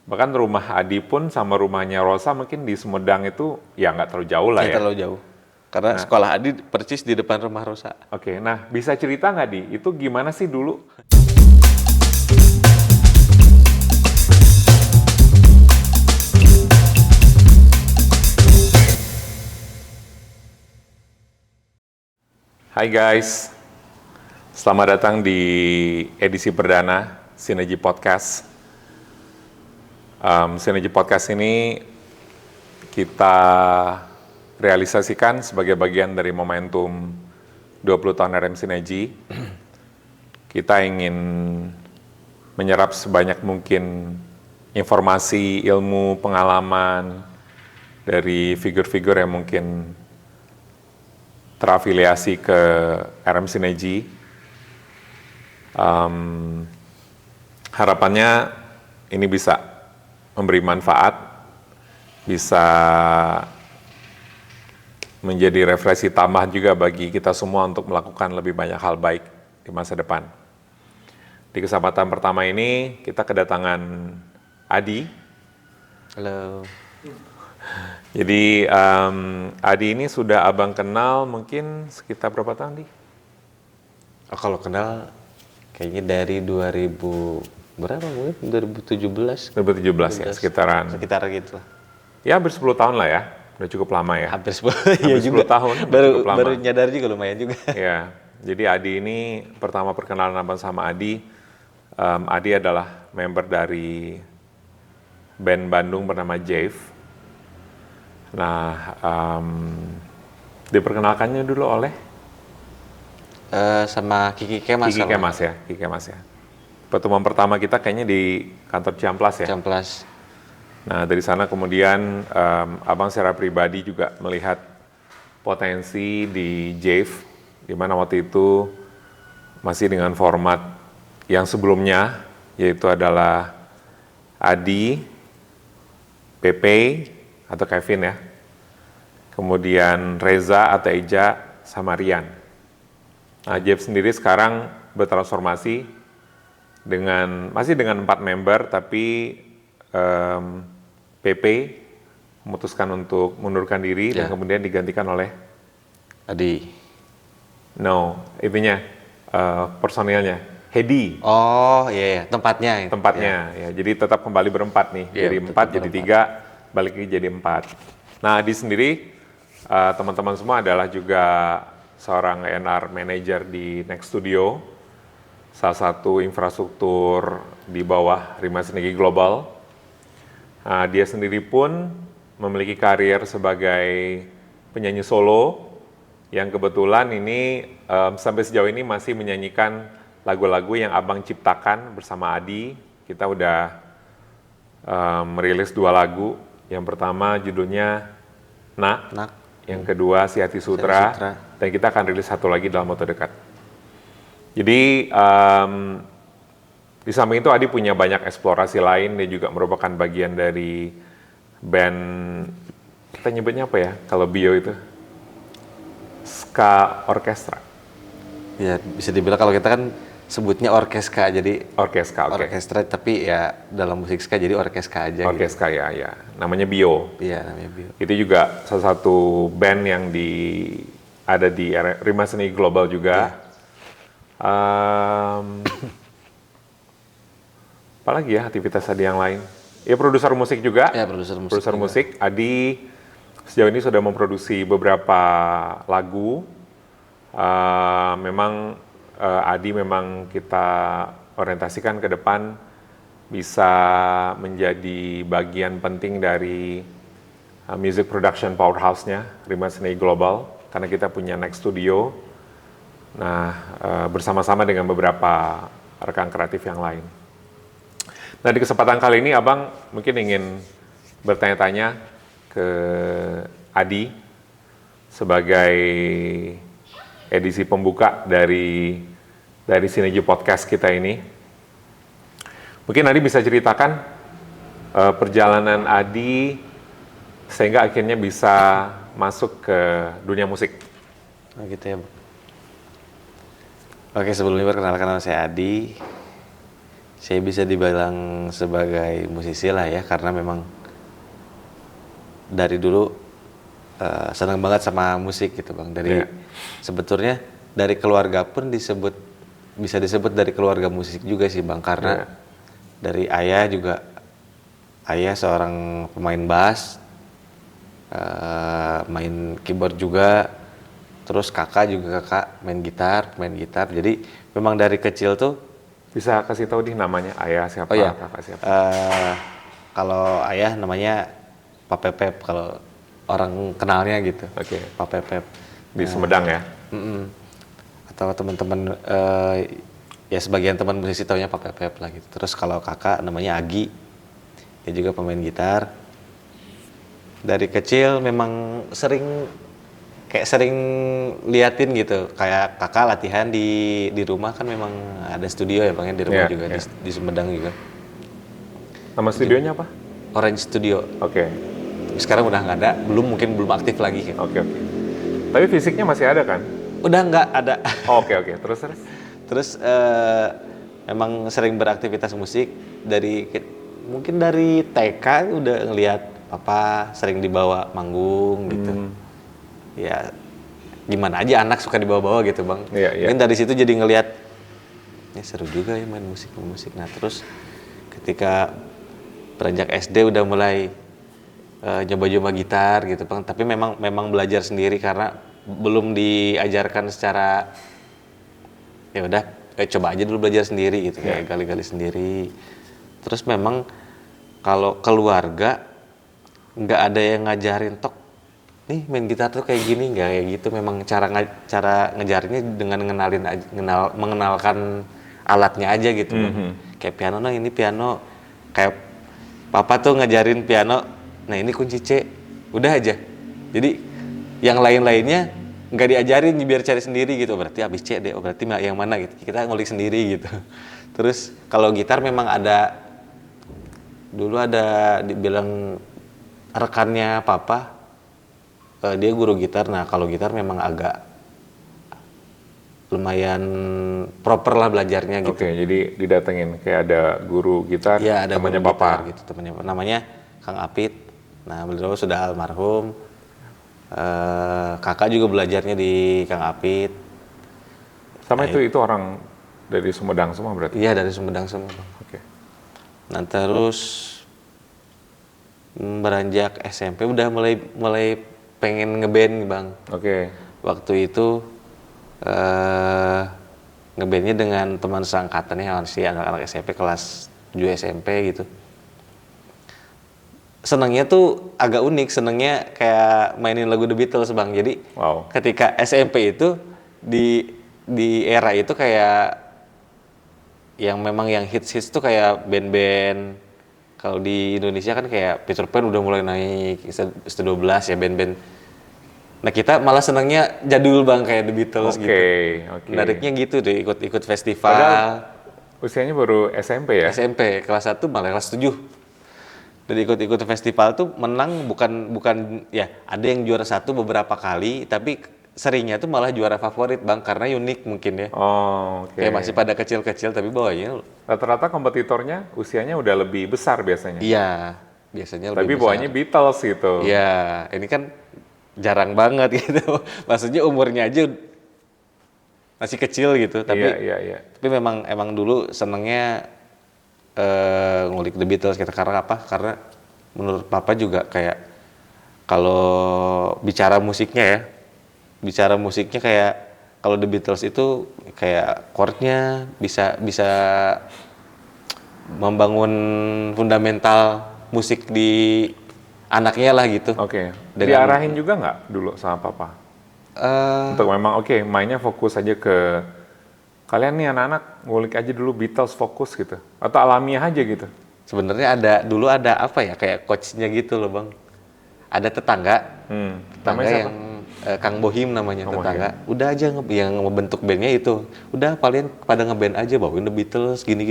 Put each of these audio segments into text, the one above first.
Bahkan rumah Adi pun sama rumahnya Rosa mungkin di Sumedang itu ya nggak terlalu jauh lah Nggak ya. terlalu jauh. Karena sekolah Adi persis di depan rumah Rosa. Oke, nah bisa cerita nggak Di, itu gimana sih dulu? Hai guys, selamat datang di edisi perdana Sinergi Podcast. Sinergi Podcast ini kita realisasikan sebagai bagian dari momentum 20 tahun RM Sinergi. Kita ingin menyerap sebanyak mungkin informasi, ilmu, pengalaman dari figur-figur yang mungkin terafiliasi ke RM Sinergi. Harapannya ini bisa memberi manfaat, bisa menjadi refleksi tambahan juga bagi kita semua untuk melakukan lebih banyak hal baik di masa depan. Di kesempatan pertama ini kita kedatangan Adi. Halo. Jadi Adi ini sudah abang kenal mungkin sekitar berapa tahun, Di? Oh, kalau kenal kayaknya dari 2000 berapa mungkin 2017. 2017 ya, sekitaran. Sekitar gitu lah. Ya hampir 10 tahun lah ya, udah cukup lama ya. Hampir 10 Hampir 10 tahun, cukup lama. Baru nyadar juga lumayan juga. Ya, jadi Adi ini pertama perkenalan abang sama Adi. Adi adalah member dari band Bandung bernama Jave. Nah, diperkenalkannya dulu oleh Sama Kiki Kemas. Kiki Kemas ya. Pertemuan pertama kita kayaknya di kantor Ciamplas ya. Ciamplas. Nah, dari sana kemudian abang secara pribadi juga melihat potensi di Jave, di mana waktu itu masih dengan format yang sebelumnya, yaitu adalah Adi, Pepe, atau Kevin ya, kemudian Reza atau Eja, sama Rian. Nah, Jave sendiri sekarang bertransformasi masih dengan 4 member, tapi PP memutuskan untuk mundurkan diri dan kemudian digantikan oleh Adi. personilnya Hedi. Oh iya, tempatnya. Tempatnya ya. Jadi tetap kembali berempat nih, dari 4 jadi 3, balik lagi jadi 4. Nah, Adi sendiri teman-teman semua adalah juga seorang A&R manager di Next Studio, salah satu infrastruktur di bawah Rima Sinergi Global. Dia sendiri pun memiliki karir sebagai penyanyi solo yang kebetulan ini sampai sejauh ini masih menyanyikan lagu-lagu yang abang ciptakan bersama Adi. Kita udah merilis 2 lagu. Yang pertama judulnya Nak. Yang kedua Si Hati Sutra. Dan kita akan rilis 1 lagi dalam waktu dekat. Jadi di samping itu Adi punya banyak eksplorasi lain. Dia juga merupakan bagian dari band, kita nyebutnya apa ya kalau bio itu? Ska Orkestra. Ya, bisa dibilang kalau kita kan sebutnya orkeska, jadi Orkestra, orkestra, tapi ya dalam musik ska jadi orkeska aja. Orkestra gitu. Ya. Namanya Bio. Iya, namanya Bio. Itu juga salah satu band yang ada di Rima Sinergi Global juga. Apalagi ya aktivitas Adi yang lain? Ya produser musik juga. Ya, produser musik. Adi sejauh ini sudah memproduksi beberapa lagu. Adi memang kita orientasikan ke depan bisa menjadi bagian penting dari music production powerhouse-nya Rima Sinergi Global, karena kita punya Next Studio. Nah, bersama-sama dengan beberapa rekan kreatif yang lain. Nah, di kesempatan kali ini abang mungkin ingin bertanya-tanya ke Adi sebagai edisi pembuka dari Sinergi Podcast kita ini. Mungkin Adi bisa ceritakan perjalanan Adi sehingga akhirnya bisa masuk ke dunia musik. Oh gitu ya, Bu. Oke, sebelumnya perkenalkan nama saya Adi. Saya bisa dibilang sebagai musisi lah ya, karena memang dari dulu senang banget sama musik gitu Bang. Dari sebetulnya dari keluarga pun bisa disebut dari keluarga musik juga sih Bang, karena dari ayah juga, ayah seorang pemain bass, main keyboard juga, terus kakak main gitar. Jadi memang dari kecil tuh. Bisa kasih tahu namanya ayah siapa, Oh ya, kakak siapa? kalau ayah namanya Pak Pepep, kalau orang kenalnya gitu. Oke. Pak Pepep. Di Sumedang ya? Atau teman-teman, ya sebagian teman musisi taunya Pak Pepep lah gitu. Terus kalau kakak namanya Agi, dia juga pemain gitar. Dari kecil memang sering liatin gitu, kayak kakak latihan di rumah kan, memang ada studio ya Bang ya, di rumah juga. Di Sumedang juga. Nama studionya apa? Orange Studio. Oke. Sekarang udah nggak ada, mungkin belum aktif lagi. Oke. Tapi fisiknya masih ada kan? Udah nggak ada. Oke. Terus? Terus memang sering beraktivitas musik mungkin dari TK udah ngelihat papa sering dibawa manggung gitu. Ya gimana aja anak suka dibawa-bawa gitu Bang. Mungkin dari situ jadi ngelihat, ya seru juga ya main musik. Nah terus ketika beranjak SD udah mulai nyoba-nyoba gitar gitu Bang. Tapi memang belajar sendiri karena belum diajarkan secara, ya udah coba aja dulu belajar sendiri gitu, kayak gali-gali sendiri. Terus memang kalau keluarga nggak ada yang ngajarin nih main gitar tuh kayak gini, nggak kayak gitu. Memang cara ngejarinnya dengan mengenalkan alatnya aja gitu Bang. Kayak piano, nah ini piano, kayak papa tuh ngajarin piano, nah ini kunci C, udah aja. Jadi yang lain-lainnya nggak diajarin, biar cari sendiri gitu. Berarti habis C deh, berarti yang mana gitu, kita ngulik sendiri gitu. Terus kalau gitar memang dulu ada dibilang rekannya papa, dia guru gitar. Nah kalau gitar memang agak lumayan proper lah belajarnya gitu. Oke, jadi didatengin kayak ada guru gitar, ya, ada temannya guru papa gitar, gitu, temannya namanya Kang Apit. Nah beliau sudah almarhum. Kakak juga belajarnya di Kang Apit. Sama itu orang dari Sumedang semua berarti? Iya, dari Sumedang semua. Oke. Nah terus beranjak SMP udah mulai pengen ngeband Bang. Oke. Waktu itu ngebandnya dengan teman seangkatannya, masih anak-anak SMP kelas 7 SMP gitu. Senangnya tuh agak unik, senangnya kayak mainin lagu The Beatles Bang. Jadi ketika SMP itu di era itu kayak yang memang yang hits tuh kayak band-band. Kalau di Indonesia kan kayak Peter Pan udah mulai naik, ST12 ya, band-band. Nah kita malah senangnya jadul Bang, kayak The Beatles gitu. Menariknya gitu deh, ikut festival. Padahal usianya baru SMP ya? SMP, kelas 1 malah kelas 7. Dan ikut festival tuh menang bukan ya, ada yang juara 1 beberapa kali, tapi seringnya tuh malah juara favorit Bang, karena unik mungkin ya. Kayak masih pada kecil-kecil tapi bawahnya. Rata-rata kompetitornya usianya udah lebih besar biasanya? Iya, biasanya lebih tapi besar. bawahnya Beatles gitu? Iya, ini kan jarang banget gitu. Maksudnya umurnya aja masih kecil gitu. Tapi tapi emang dulu senengnya ngulik The Beatles kita. Karena apa? Karena menurut papa juga kayak kalau bicara musiknya kayak kalau The Beatles itu kayak chordnya bisa membangun fundamental musik di anaknya lah gitu. Diarahin juga nggak dulu sama papa? Untuk memang mainnya fokus aja ke kalian nih anak-anak, ngulik aja dulu Beatles fokus gitu, atau alamiah aja gitu? Sebenarnya dulu ada apa ya, kayak coachnya gitu loh Bang. Ada tetangga yang Kang Bohim namanya, tetangga. Udah aja yang membentuk bandnya itu. Udah kalian pada ngeband aja, bawain The Beatles, gini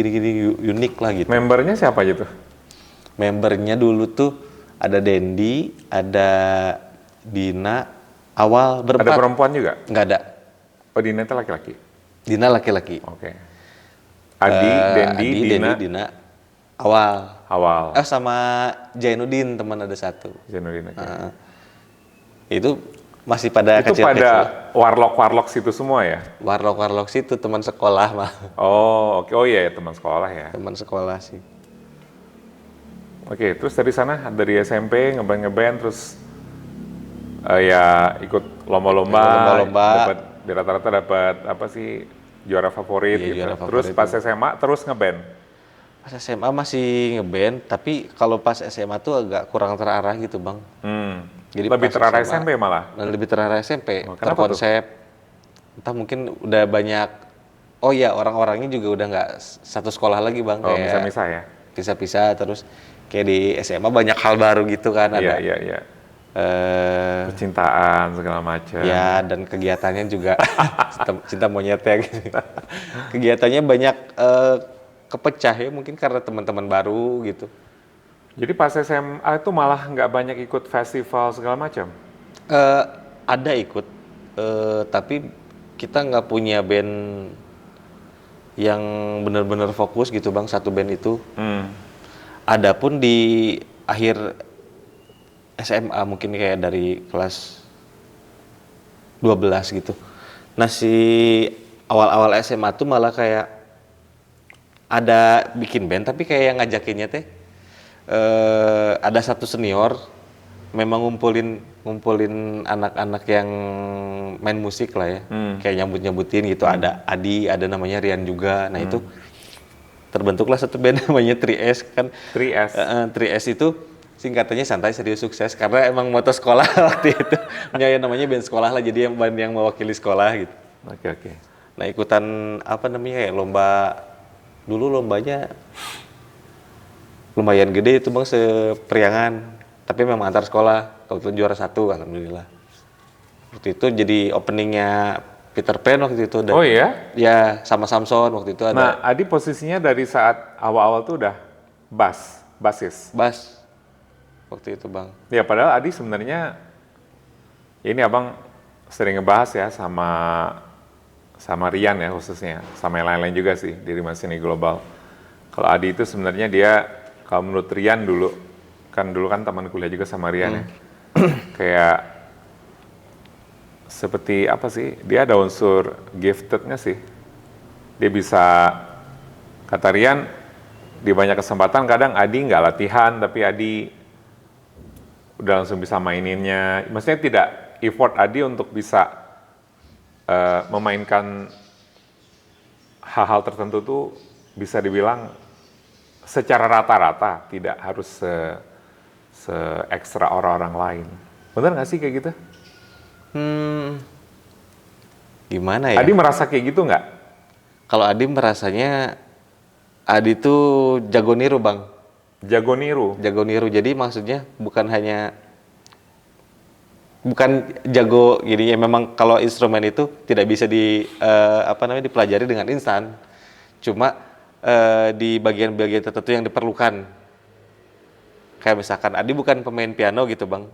unik lah gitu. Membernya siapa aja tuh? Membernya dulu tuh ada Dendi, ada Dina, awal berempat. Ada perempuan juga? Nggak ada. Oh, Dina itu laki-laki? Dina laki-laki. Adi, Dendi, Adi, Dina, Dendi, Dina awal. awal. Sama Jainuddin teman ada satu. Zainuddin, oke. Itu masih pada Itu kecil-kecil. pada warlock situ semua ya? Warlock situ teman sekolah mah. Oh, oke. Oh iya, ya, teman sekolah ya. Teman sekolah sih. Oke, terus dari sana, dari SMP ngeband, terus ya ikut lomba-lomba, Lomba-lomba. dapat rata-rata dapat apa sih juara favorit Iya, gitu. juara Terus favorit pas SMA terus ngeband. Pas SMA masih ngeband, tapi kalau pas SMA tuh agak kurang terarah gitu bang. Jadi Lebih pas terarah SMA, SMP malah. lebih terarah SMP. Oh, kenapa Terkonsep. Entah mungkin udah banyak. Oh iya, orang-orangnya juga udah nggak satu sekolah lagi bang. Oh, Kayak misah-misah ya? pisah-pisah. Terus kayak di SMA banyak hal baru gitu kan. Iya, Ada iya. eh, Percintaan segala macam. ya, dan kegiatannya juga cinta monyet ya gitu. Kegiatannya banyak kepecah ya mungkin karena teman-teman baru gitu. Jadi pas SMA itu malah nggak banyak ikut festival segala macam. Eh, ada ikut, tapi kita nggak punya band yang benar-benar fokus gitu bang, satu band itu. Adapun di akhir SMA mungkin kayak dari kelas 12 gitu. Nah si awal-awal SMA tuh malah kayak ada bikin band tapi kayak yang ngajakinnya teh ada satu senior memang ngumpulin anak-anak yang main musik lah ya, kayak nyambut-nyambutin gitu. Ada Adi, ada namanya Rian juga. Nah itu terbentuklah satu band namanya 3S kan. 3S. 3S itu singkatannya santai serius sukses karena emang moto sekolah waktu itu namanya band sekolah lah, jadi yang band yang mewakili sekolah gitu. Oke. Nah ikutan apa namanya ya, lomba dulu, lombanya lumayan gede itu bang, seperiangan, tapi memang antar sekolah. Kebetulan juara 1 alhamdulillah. Waktu itu jadi openingnya Peter Pan waktu itu. Oh iya? Ya sama Samson waktu itu ada. Nah, Adi posisinya dari saat awal-awal tuh udah basis. Bass waktu itu bang. Ya padahal Adi sebenarnya, ya ini abang sering ngebahas ya sama Rian ya khususnya, sama yang lain-lain juga sih di Rimas Seni Global. Kalau Adi itu sebenarnya dia, kalau menurut Rian dulu kan teman kuliah juga sama Rian ya, kayak seperti apa sih, dia ada unsur giftednya sih. Dia bisa, kata Rian, di banyak kesempatan kadang Adi nggak latihan tapi Adi udah langsung bisa maininnya. Maksudnya tidak effort Adi untuk bisa memainkan hal-hal tertentu tuh bisa dibilang secara rata-rata, tidak harus se-ekstra orang-orang lain. Bener nggak sih kayak gitu? Gimana ya? Adi merasa kayak gitu nggak? Kalau Adi merasanya, Adi tuh jago niru bang. Jago niru? Jago niru, jadi maksudnya bukan jago gini ya, memang kalau instrumen itu tidak bisa dipelajari dengan instan. Cuma di bagian-bagian tertentu yang diperlukan. Kayak misalkan Adi bukan pemain piano gitu bang,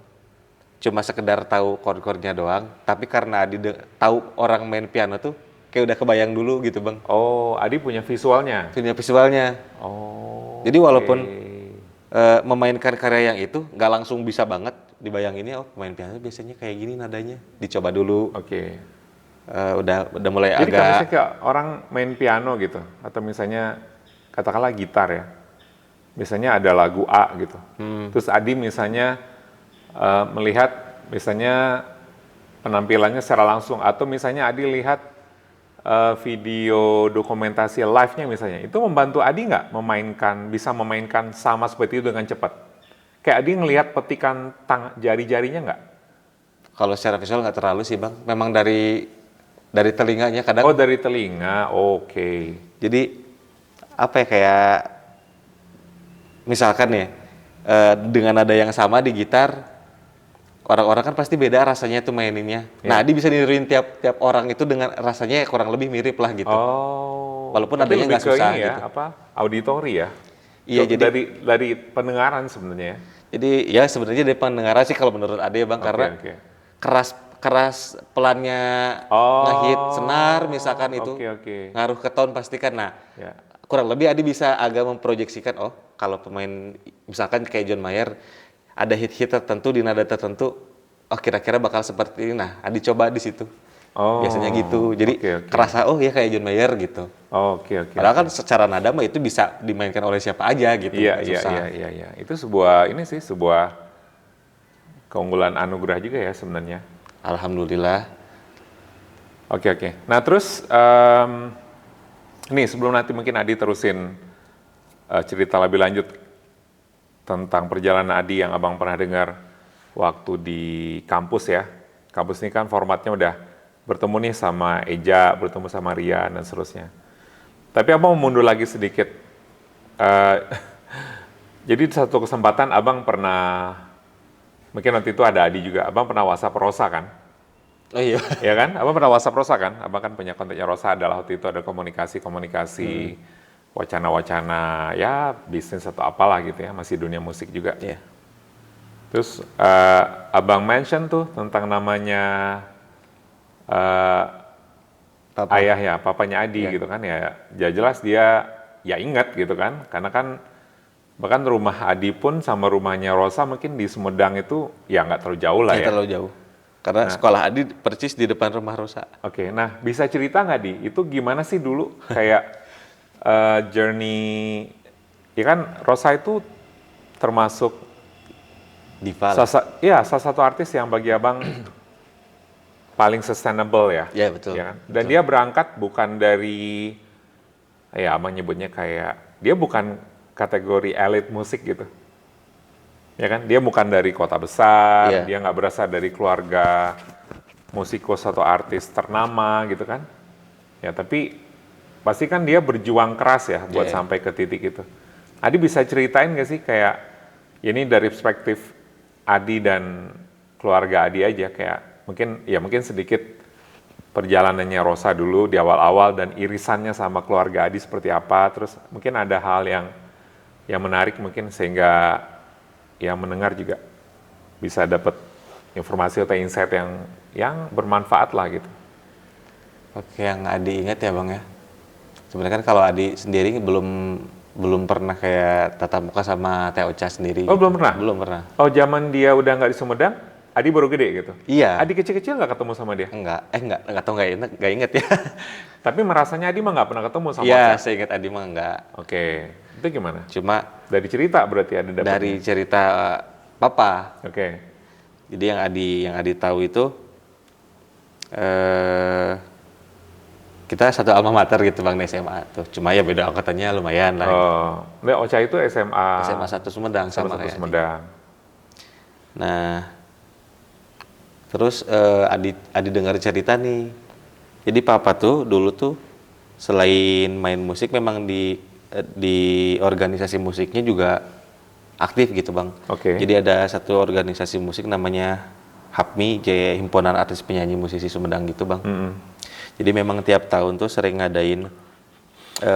cuma sekedar tahu chord-chordnya doang. Tapi karena Adi tahu orang main piano tuh kayak udah kebayang dulu gitu bang. Oh, Adi punya visualnya? Punya visualnya. Oh. Jadi walaupun memainkan karya yang itu nggak langsung bisa banget dibayanginnya, oh pemain piano biasanya kayak gini nadanya, dicoba dulu. Oke. Udah mulai Jadi kalau agak misalnya kayak orang main piano gitu, atau misalnya katakanlah gitar ya, misalnya ada lagu A gitu, terus Adi misalnya melihat misalnya penampilannya secara langsung, atau misalnya Adi lihat video dokumentasi live-nya misalnya, itu membantu Adi nggak bisa memainkan sama seperti itu dengan cepat? Kayak Adi ngelihat petikan jari-jarinya nggak? kalau secara visual nggak terlalu sih bang, memang dari telinganya kadang. Oh, dari telinga, oke. Jadi apa ya, kayak misalkan ya dengan nada yang sama di gitar, orang-orang kan pasti beda rasanya tuh maininnya. Nah, Adi bisa niruin tiap orang itu dengan rasanya kurang lebih mirip lah gitu. Oh. Walaupun Tapi nadanya lebih nggak ke susah ini ya, gitu. auditori ya. Iya, jadi dari pendengaran sebenarnya. Jadi ya sebenarnya dari pendengaran sih kalau menurut Ade bang, karena keras pelannya ngehit senar misalkan itu ngaruh ke tone pasti kan. Nah, kurang lebih Adi bisa agak memproyeksikan, oh kalau pemain misalkan kayak John Mayer ada hit-hit tertentu di nada tertentu, oh kira-kira bakal seperti ini. Nah, Adi coba di situ. Oh, Biasanya gitu. Jadi oke. kerasa oh ya kayak John Mayer gitu. Oke. Padahal kan secara nada mah itu bisa dimainkan oleh siapa aja gitu. Iya. Susah. Itu sebuah keunggulan anugerah juga ya sebenarnya. Alhamdulillah. Oke. Nah terus nih sebelum nanti mungkin Adi terusin cerita lebih lanjut tentang perjalanan Adi yang abang pernah dengar waktu di kampus ya. Kampus ini kan formatnya udah bertemu nih sama Eja, bertemu sama Rian dan seterusnya. Tapi abang mau mundur lagi sedikit. Jadi satu kesempatan abang pernah, mungkin waktu itu ada Adi juga, abang pernah WhatsApp Rosa kan? Oh iya. Ya kan? Abang pernah WhatsApp Rosa kan? Abang kan punya kontaknya Rosa adalah waktu itu ada komunikasi, wacana-wacana, ya bisnis atau apalah gitu ya, masih dunia musik juga. Iya. Terus abang mention tuh tentang namanya Papa. ayahnya, papanya Adi gitu kan ya. Jelas dia ya ingat gitu kan, karena kan bahkan rumah Adi pun sama rumahnya Rosa mungkin di Sumedang itu ya nggak terlalu jauh lah ya. Terlalu jauh. Karena sekolah Adi persis di depan rumah Rosa. Oke, nah bisa cerita nggak Di, itu gimana sih dulu kayak journey, ya kan Rosa itu termasuk Diva. salah satu artis yang bagi abang paling sustainable ya. Ya betul. Ya kan? Dan dia berangkat bukan dari, ya abang nyebutnya kayak, dia bukan kategori elit musik gitu. Ya kan, dia bukan dari kota besar, dia nggak berasal dari keluarga musikus atau artis ternama gitu kan. Ya tapi pasti kan dia berjuang keras ya buat sampai ke titik itu. Adi bisa ceritain nggak sih kayak, ini dari perspektif Adi dan keluarga Adi aja, kayak mungkin sedikit perjalanannya Rosa dulu di awal-awal dan irisannya sama keluarga Adi seperti apa, terus mungkin ada hal yang menarik mungkin sehingga yang mendengar juga bisa dapat informasi atau insight yang bermanfaat lah gitu. Oke, yang Adi ingat ya Bang ya. Sebenarnya kan kalau Adi sendiri belum pernah kayak tatap muka sama Teh Ocha sendiri. Oh, belum pernah? Belum pernah. Oh, zaman dia udah nggak di Sumedang, Adi baru gede gitu? Iya. Adi kecil-kecil nggak ketemu sama dia? Enggak tahu nggak inget ya. Tapi merasanya Adi mah nggak pernah ketemu sama Iya, Ocha? saya ingat Adi mah enggak. Oke, itu gimana? Cuma Dari cerita berarti ada dapetnya? dari cerita Papa. Oke. Jadi yang Adi tahu itu kita satu alma mater gitu Bang di SMA tuh. Cuma ya beda angkatannya lumayan lah. Oh, Mbak Ocha itu SMA? SMA 1 Sumedang sama kayak Adi. Sumedang. Nah, terus Adi dengar cerita nih. Jadi Papa tuh dulu tuh selain main musik memang di organisasi musiknya juga aktif gitu Bang. Oke. Jadi ada satu organisasi musik namanya HAPMI, Jaya Himpunan Artis Penyanyi Musisi Sumedang gitu Bang. Jadi memang tiap tahun tuh sering ngadain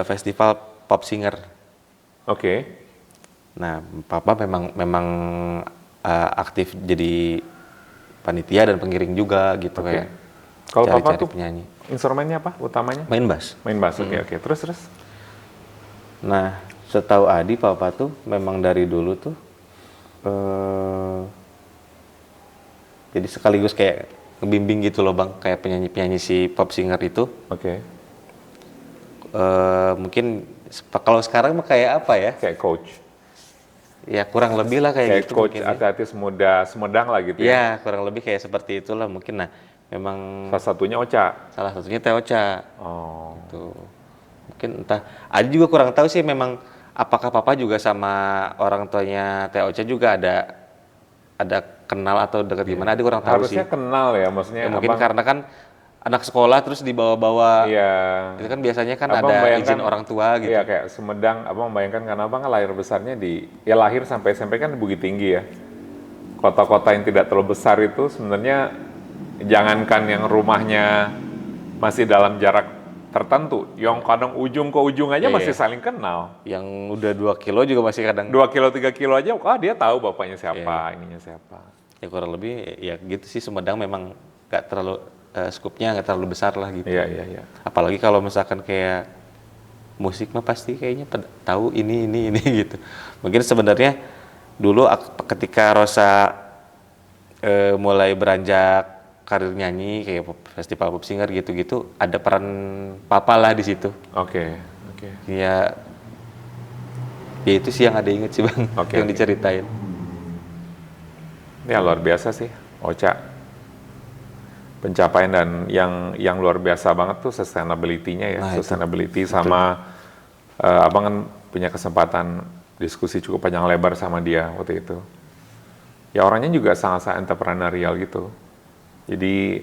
festival pop singer. Oke. Nah, Papa memang aktif jadi panitia dan pengiring juga gitu kayak. Kalau Papa cari-cari tuh penyanyi. Instrumennya apa utamanya? Main bass. Main bass. Oke. Terus? Nah, setahu Adi Papa tuh memang dari dulu tuh jadi sekaligus kayak ngebimbing gitu loh Bang, kayak penyanyi si pop singer itu. Oke. Mungkin kalau sekarang mah kayak apa ya? Kayak coach. Ya kurang lebih lah kayak gitu. Coach mungkin, artis muda Sumedang lah gitu ya? Ya kurang lebih kayak seperti itulah mungkin. Nah memang Salah satunya Ocha? Salah satunya Teh Ocha. Oh. Gitu. Mungkin entah, Adi juga kurang tahu sih memang apakah Papa juga sama orang tuanya Teh Ocha juga ada kenal atau dekat gimana, Adi kurang tahu sih. Harusnya kenal ya, maksudnya Ya, mungkin karena kan anak sekolah terus dibawa-bawa. Iya. Itu kan biasanya kan Abang ada izin orang tua gitu. Iya, kayak Sumedang, abang bayangkan karena abang kan lahir besarnya lahir sampai SMP kan di Bukit Tinggi ya. Kota-kota yang tidak terlalu besar itu sebenarnya jangankan yang rumahnya masih dalam jarak tertentu, yang kadang ujung ke ujung aja masih saling kenal. Yang udah 2 kilo juga masih kadang 2 kilo, 3 kilo aja, dia tahu bapaknya siapa, ininya siapa. Ya kurang lebih ya gitu sih, Sumedang memang gak terlalu skupnya nggak terlalu besar lah gitu. Iya. Apalagi kalau misalkan kayak musik mah pasti kayaknya tahu ini gitu. Mungkin sebenarnya dulu ketika Rosa mulai beranjak karir nyanyi kayak festival pop singer gitu-gitu, ada peran papa lah di situ. Oke. Ya itu sih yang ada inget sih bang, yang diceritain. Ya luar biasa sih, Ocha. Pencapaian dan yang luar biasa banget tuh sustainability-nya ya, sustainability sama abang kan punya kesempatan diskusi cukup panjang lebar sama dia waktu itu. Ya orangnya juga sangat-sangat entrepreneurial gitu. Jadi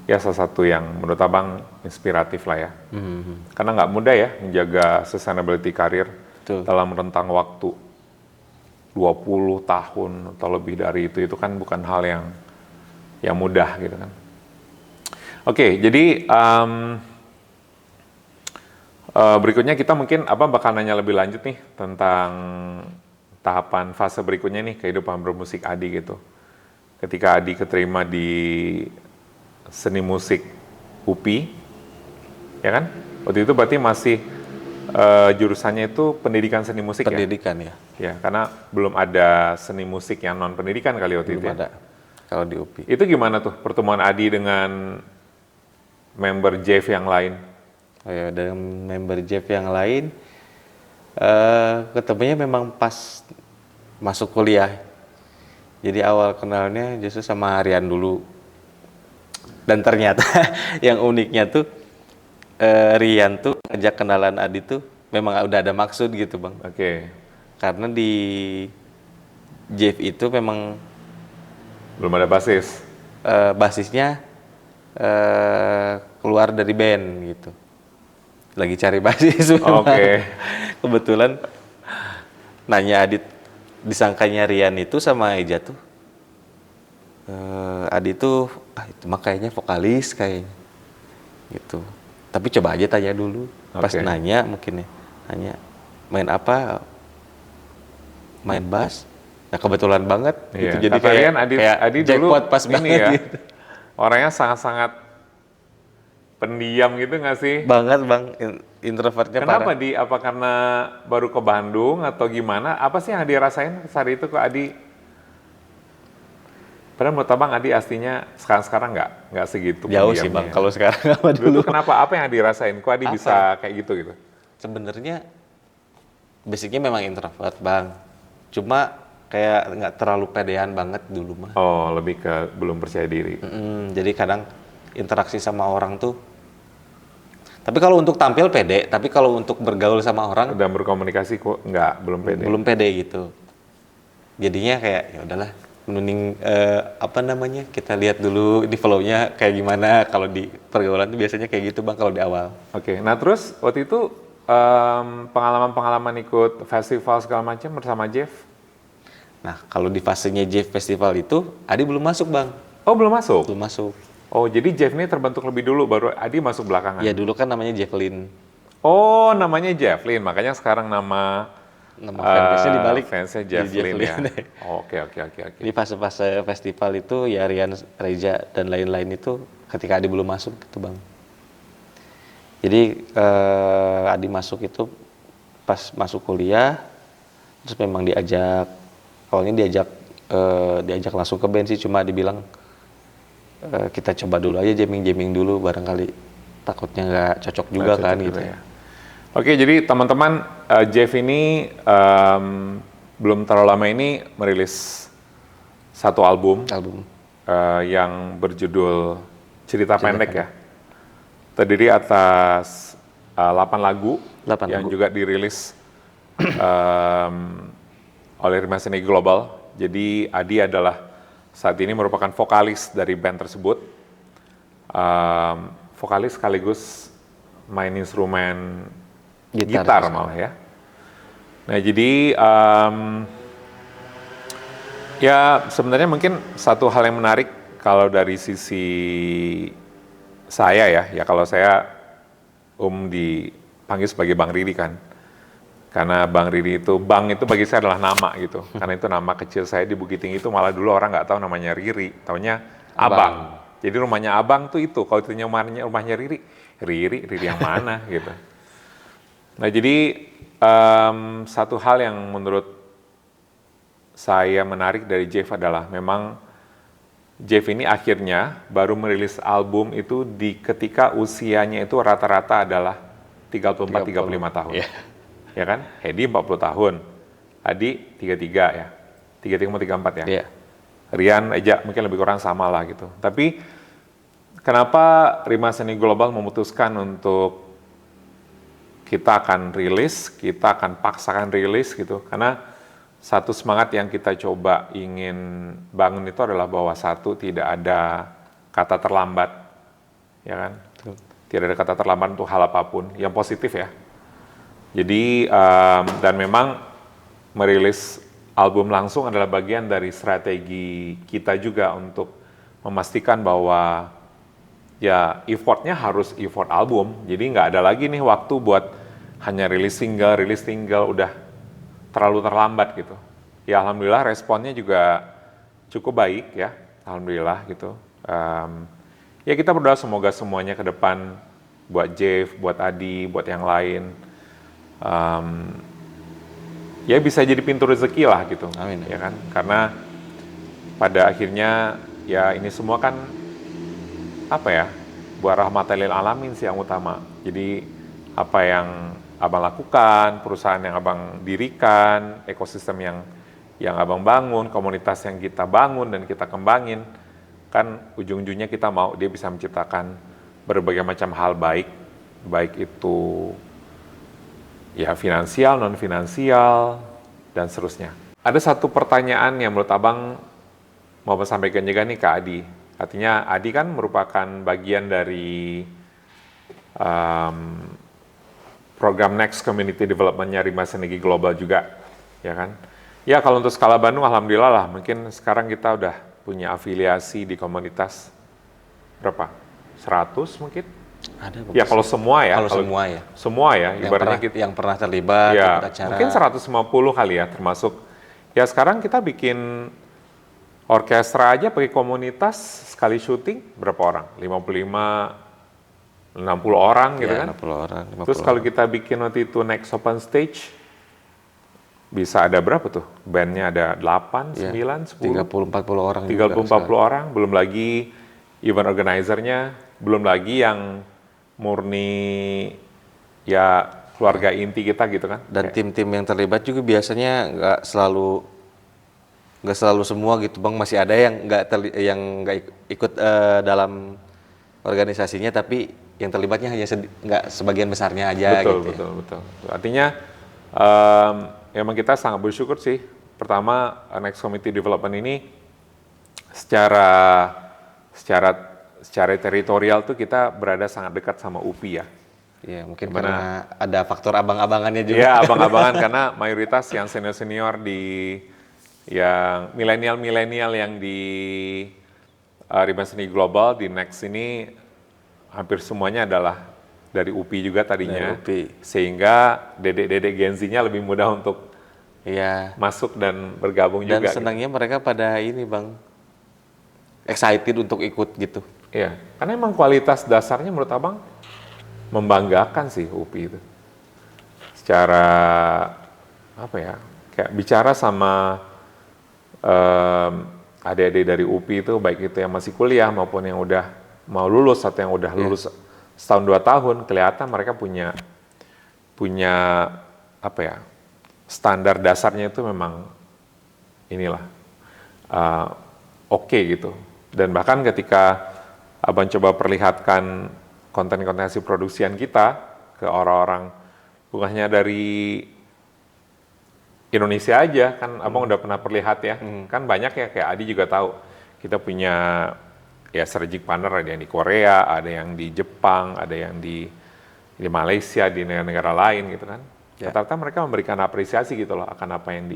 ya salah satu yang menurut abang inspiratif lah ya. Karena nggak mudah ya menjaga sustainability karir dalam rentang waktu 20 tahun atau lebih dari itu kan bukan hal yang mudah gitu kan. Oke, jadi berikutnya kita mungkin abang bakal nanya lebih lanjut nih tentang tahapan fase berikutnya nih kehidupan bermusik Adi gitu. Ketika Adi keterima di seni musik UPI, ya kan? Waktu itu berarti masih jurusannya itu pendidikan seni musik pendidikan ya? Ya, karena belum ada seni musik yang non pendidikan kali waktu itu. Belum ada kalau di UPI. Itu gimana tuh pertemuan Adi dengan member Jeff yang lain? Oh ya, dengan member Jeff yang lain ketemunya memang pas masuk kuliah. Jadi awal kenalnya justru sama Rian dulu. Dan ternyata yang uniknya tuh Rian tuh ngajak kenalan Adi tuh memang udah ada maksud gitu bang. Oke. Karena di Jeff itu memang belum ada basis. Basisnya keluar dari band gitu. Lagi cari basis. Oke. Kebetulan nanya Adit, disangkanya Rian itu sama Eja tuh. Adit tuh, itu mah kayaknya vokalis kayaknya. Gitu. Tapi coba aja tanya dulu. Pas nanya mungkin ya. Nanya, main apa? Main bass. Nah kebetulan banget. Iya. Gitu. Jadi kayak Adi jackpot dulu pas banget ya. gitu. Orangnya sangat-sangat pendiam gitu nggak sih? Banget bang, introvertnya Kenapa parah. Apa karena baru ke Bandung atau gimana? Apa sih yang Adi rasain saat itu kok Adi? Padahal menurut abang Adi aslinya sekarang nggak segitu. Jauh sih bang, kalau sekarang apa dulu. Kenapa? Apa yang Adi rasain? Kok Adi bisa kayak gitu? Sebenarnya basicnya memang introvert bang. Cuma kayak nggak terlalu pedean banget dulu mah. Oh, lebih ke belum percaya diri. Jadi kadang interaksi sama orang tuh. Tapi kalau untuk tampil pede, tapi kalau untuk bergaul sama orang dan berkomunikasi kok belum pede. Belum pede gitu. Jadinya kayak ya udahlah, mending kita lihat dulu di flow-nya kayak gimana. Kalau di pergaulan tuh biasanya kayak gitu bang kalau di awal. Oke. Nah terus waktu itu pengalaman-pengalaman ikut festival segala macam bersama Jeff. Nah kalau di fasenya Jeff Festival itu Adi belum masuk bang. Oh belum masuk? Belum masuk. Oh, jadi Jeff ini terbentuk lebih dulu, baru Adi masuk belakangan? Ya, dulu kan namanya Jefflin. Oh, namanya Jefflin, makanya sekarang nama fansnya dibalik. Fansnya Jefflin ya? Oke. Di fase-fase festival itu, ya Rian, Reza, dan lain-lain itu ketika Adi belum masuk gitu bang. Jadi Adi masuk itu pas masuk kuliah, terus memang awalnya diajak langsung ke band sih, cuma dibilang kita coba dulu aja jamming dulu, barangkali takutnya nggak cocok juga kan gitu ya. Oke, jadi teman-teman, Jeff ini belum terlalu lama ini merilis satu album. Yang berjudul Cerita Pendek ya. Terdiri atas 8 lagu yang juga dirilis oleh Rima Seni Global. Jadi Adi adalah saat ini merupakan vokalis dari band tersebut, vokalis sekaligus main instrumen gitar malah ya. Nah jadi ya sebenarnya mungkin satu hal yang menarik kalau dari sisi saya ya kalau saya dipanggil sebagai Bang Riri kan. Karena Bang Riri itu, Bang itu bagi saya adalah nama gitu. Karena itu nama kecil saya di Bukit Tinggi itu malah dulu orang nggak tahu namanya Riri, taunya Abang. Jadi rumahnya Abang tuh itu, kalau itu rumahnya Riri, Riri yang mana gitu. Nah jadi satu hal yang menurut saya menarik dari Jeff adalah memang Jeff ini akhirnya baru merilis album itu ketika usianya itu rata-rata adalah 34-35 tahun. Iya. Ya kan? Hedi 40 tahun, Adi 33 ya, 33-34 ya. Iya. Rian aja mungkin lebih kurang sama lah gitu. Tapi kenapa Rima Seni Global memutuskan untuk kita akan rilis, kita akan paksakan rilis gitu, karena satu semangat yang kita coba ingin bangun itu adalah bahwa satu, tidak ada kata terlambat, ya kan? Tidak ada kata terlambat untuk hal apapun, yang positif ya. Jadi, dan memang merilis album langsung adalah bagian dari strategi kita juga untuk memastikan bahwa ya effortnya harus effort album. Jadi nggak ada lagi nih waktu buat hanya rilis single, udah terlalu terlambat gitu. Ya alhamdulillah responnya juga cukup baik ya, alhamdulillah gitu. Ya kita berdoa semoga semuanya ke depan buat Jeff, buat Adi, buat yang lain, ya bisa jadi pintu rezeki lah gitu. Amin. Ya kan, karena pada akhirnya ya ini semua kan apa ya, buat rahmatan lil alamin sih yang utama. Jadi apa yang Abang lakukan, perusahaan yang Abang dirikan, ekosistem yang Abang bangun, komunitas yang kita bangun dan kita kembangin, kan ujung-ujungnya kita mau dia bisa menciptakan berbagai macam hal baik itu ya finansial, non finansial, dan seterusnya. Ada satu pertanyaan yang menurut Abang mau sampaikan juga nih ke Adi. Artinya Adi kan merupakan bagian dari program Next Community Development-nya Rima Seni Global juga, ya kan? Ya kalau untuk skala Bandung, alhamdulillah lah, mungkin sekarang kita udah punya afiliasi di komunitas berapa? 100 mungkin? Ada. Ya kalau semua ya. Kalau semua ya. Semua ya, ibaratnya yang pernah terlibat, ya, acara. mungkin 150 kali ya, termasuk. Ya sekarang kita bikin orkestra aja pakai komunitas, sekali syuting berapa orang? 55, 60 orang gitu Ya, kan. 60 orang. 50 Terus kalau orang. kita bikin waktu itu Next Open Stage, bisa ada berapa tuh? Bandnya ada 8, 9, 10? 30-40 orang. 30-40 orang, belum lagi event organizer-nya, belum lagi yang murni ya keluarga inti kita gitu kan. Dan tim-tim yang terlibat juga biasanya nggak selalu semua gitu Bang, masih ada yang nggak ikut dalam organisasinya, tapi yang terlibatnya hanya nggak sebagian besarnya aja. Betul. Artinya emang kita sangat bersyukur sih. Pertama, Next Community Development ini secara teritorial tuh kita berada sangat dekat sama UPI ya. Iya, mungkin karena ada faktor abang-abangannya juga. Iya, abang-abangan karena mayoritas yang senior-senior yang milenial yang di Rima Seni Global di Next ini hampir semuanya adalah dari UPI juga tadinya. Dari UPI. Sehingga dedek-dedek Gen Z-nya lebih mudah untuk masuk dan bergabung dan juga. Dan senangnya mereka pada ini Bang, excited untuk ikut gitu. Iya, karena emang kualitas dasarnya menurut Abang membanggakan sih UPI itu. Secara apa ya, kayak bicara sama adik-adik dari UPI itu, baik itu yang masih kuliah maupun yang udah mau lulus atau yang udah lulus setahun 2 tahun, kelihatan mereka punya apa ya, standar dasarnya itu memang inilah oke gitu. Dan bahkan ketika Abang coba perlihatkan konten-konten hasil produksian kita ke orang-orang, bukan hanya dari Indonesia aja, kan Abang udah pernah perlihat ya, kan banyak ya, kayak Adi juga tahu, kita punya ya strategic partner, ada yang di Korea, ada yang di Jepang, ada yang di Malaysia, di negara-negara lain gitu kan. Rata-rata mereka memberikan apresiasi gitu loh akan apa yang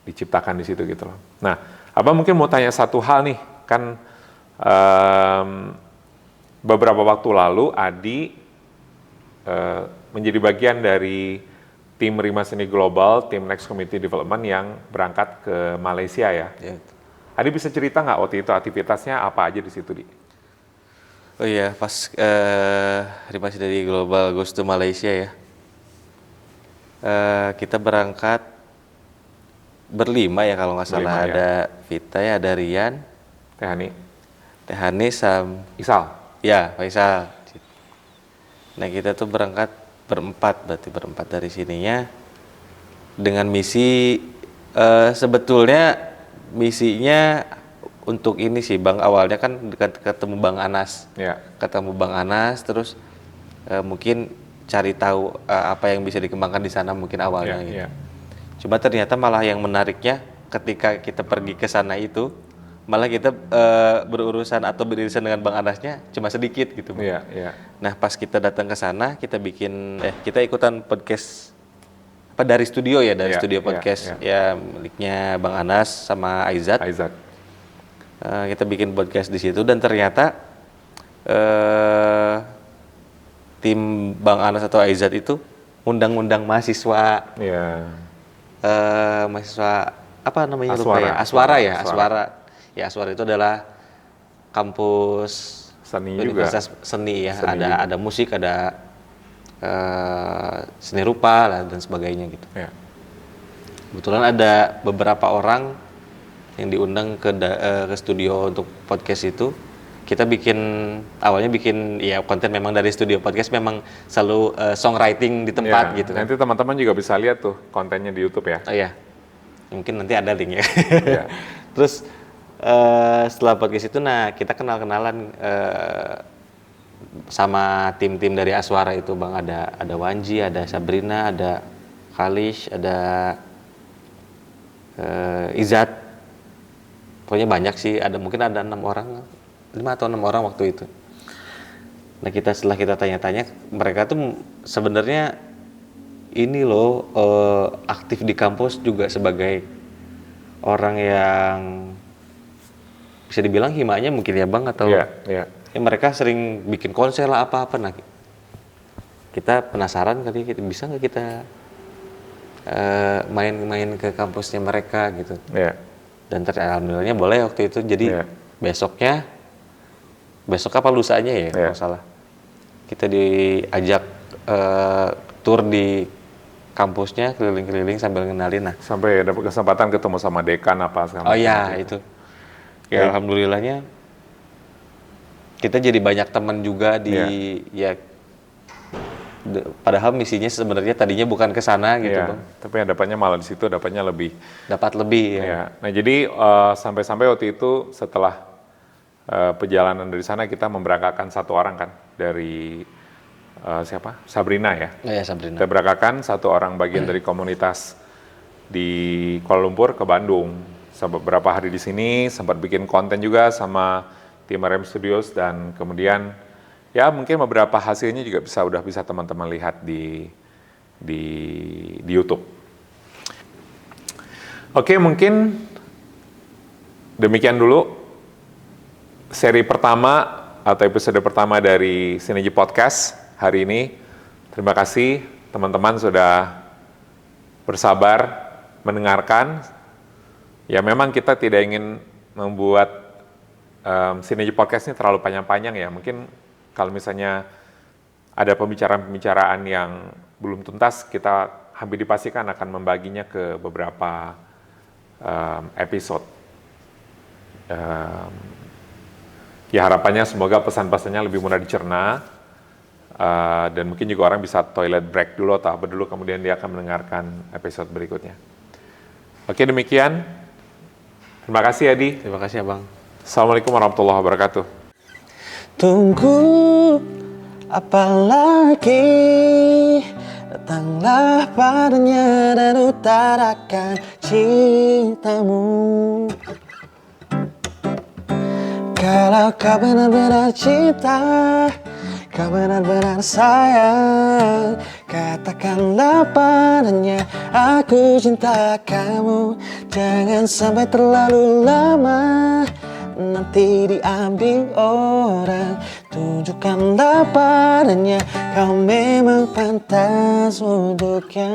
diciptakan di situ gitu loh. Nah, Abang mungkin mau tanya satu hal nih, kan beberapa waktu lalu Adi menjadi bagian dari tim Rima Seni Global, tim Next Community Development yang berangkat ke Malaysia ya. Adi bisa cerita nggak waktu itu aktivitasnya apa aja di situ, Di? Oh iya, pas repatriasi dari Global Goes to Malaysia ya. Kita berangkat berlima ya kalau nggak salah. Berlima, ya. Ada Vita ya, ada Rian, Teh Hani, Isal. Isal. Ya, Faisal. Nah kita tuh berangkat berempat dari sininya dengan misi sebetulnya misinya untuk ini sih Bang, awalnya kan ketemu Bang Anas. Ya. Ketemu Bang Anas terus mungkin cari tahu apa yang bisa dikembangkan di sana mungkin awalnya Ya, gitu. ya. Cuma ternyata malah yang menariknya ketika kita pergi ke sana itu malah kita berurusan atau beririsan dengan Bang Anasnya cuma sedikit gitu Bang. Iya, iya. Nah pas kita datang ke sana kita kita ikutan podcast apa dari studio ya, dari Iya, studio iya, podcast iya. ya miliknya Bang Anas sama Aizat. Aizat. Kita bikin podcast di situ dan ternyata tim Bang Anas atau Aizat itu undang-undang mahasiswa Iya. mahasiswa apa namanya lupa Aswara. ya, Aswara ya, Aswara. Aswara. Ya Aswara itu adalah kampus Seni Universitas juga. Seni ya, Seni juga. ada musik, ada seni rupa lah, dan sebagainya gitu. Ya. Kebetulan ada beberapa orang yang diundang ke studio untuk podcast itu. Kita awalnya bikin ya konten memang dari studio podcast, memang selalu songwriting di tempat Ya, gitu kan. nanti teman-teman juga bisa lihat tuh kontennya di YouTube ya. Oh iya, mungkin nanti ada linknya. Iya. Terus setelah podcast itu, nah kita kenal-kenalan sama tim-tim dari Aswara itu Bang. Ada Wanji, ada Sabrina, ada Khalish, ada Izat. Pokoknya banyak sih, mungkin ada 5 atau 6 orang waktu itu. Nah setelah kita tanya-tanya, mereka tuh sebenarnya ini loh aktif di kampus juga sebagai orang yang bisa dibilang himanya mungkin ya Bang, atau Iya, iya. ya mereka sering bikin konser lah apa-apa. Nah kita penasaran kali bisa nggak kita main-main ke kampusnya mereka gitu. Iya. Dan alhamdulillahnya boleh waktu itu. Jadi Iya. besok apa lusanya ya kalau Iya. salah, kita diajak tur di kampusnya, keliling-keliling sambil ngenalin. Nah Sampai dapat kesempatan ketemu sama dekan apa segala oh macam ya gitu. itu ya alhamdulillahnya kita jadi banyak teman juga di padahal misinya sebenarnya tadinya bukan ke sana gitu Iya, Bang. tapi dapatnya malah di situ dapatnya lebih. Dapat lebih ya. Ya. Nah, jadi sampai-sampai waktu itu setelah perjalanan dari sana kita memberangkatkan 1 orang kan dari siapa? Sabrina ya. Oh ya Sabrina. Kita berangkatkan 1 orang bagian dari komunitas di Kuala Lumpur ke Bandung. Sempat beberapa hari di sini, sempat bikin konten juga sama tim RM Studios, dan kemudian ya mungkin beberapa hasilnya juga udah bisa teman-teman lihat di YouTube. Oke, mungkin demikian dulu seri pertama atau episode pertama dari Sinergi Podcast hari ini. Terima kasih teman-teman sudah bersabar mendengarkan. Ya memang kita tidak ingin membuat Sinergi Podcast ini terlalu panjang-panjang ya. Mungkin kalau misalnya ada pembicaraan-pembicaraan yang belum tuntas, kita hampir dipastikan akan membaginya ke beberapa episode. Ya harapannya semoga pesan-pesannya lebih mudah dicerna, dan mungkin juga orang bisa toilet break dulu atau apa dulu, kemudian dia akan mendengarkan episode berikutnya. Oke, demikian. Terima kasih Adi. Terima kasih Abang. Assalamualaikum warahmatullahi wabarakatuh. Tunggu apa lagi, datanglah padanya dan utarakan cintamu. Kalau kau benar-benar cinta, kau benar-benar sayang, katakanlah padanya aku cinta kamu. Jangan sampai terlalu lama nanti diambil orang. Tunjukkanlah padanya kau memang pantas untuknya.